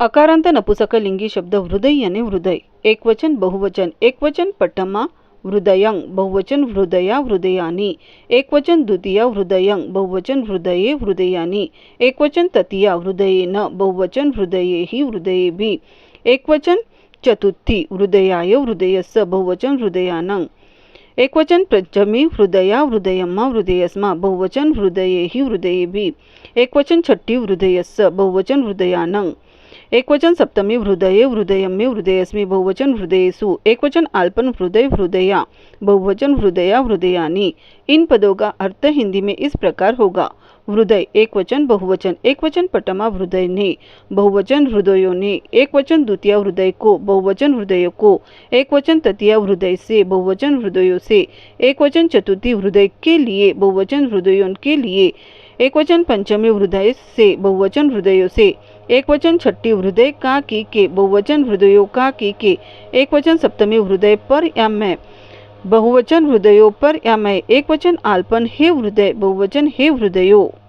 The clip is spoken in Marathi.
अकारांत नपुसकलिंगी शब्द हृदय याने हृदय। एकवचन बहुवचन। एकवचन पटमा हृदयं, बहुवचन हृदया हृदयानि। एकवचन द्वितीया हृदयं, बहुवचन हृदये हृदयानि। एकवचन तृतीया हृदयेन, बहुवचन हृदयेहि हृदयेभिः। एकवचन चतुर्थी हृदयाय हृदयस्य, बहुवचन हृदयानां। एकवचन पंचमी हृदया हृदयम्मा हृदयस्मा, बहुवचन हृदयेहि हृदयेभिः। एकवचन छठी हृदयस्य, बहुवचन हृदयानां। एकवचन सप्तमी हृदये हृदयम्मे हृदयस्मि, बहुवचन हृदयेषु। एकवचन अल्पन हृदय हृदया, बहुवचन हृदया हृदयानि। इन पदों का अर्थ हिंदी में इस प्रकार होगा। हृदय एकवचन बहुवचन। एकवचन पटमा हृदय ने, बहुवचन हृदयों ने। एकवचन द्वितीय हृदय को, बहुवचन हृदयों को। एकवचन तृतीय हृदय से, बहुवचन हृदयों से। एकवचन चतुर्थी हृदय के लिए, बहुवचन हृदयों के लिए। एकवचन पंचमी हृदय से, बहुवचन हृदयों से। एकवचन छठी हृदय का की के, बहुवचन हृदयों का की के। एकवचन सप्तमी हृदय पर या में, बहुवचन हृदयों पर या में। एकवचन अल्पन हे हृदय, बहुवचन हे हृदयों।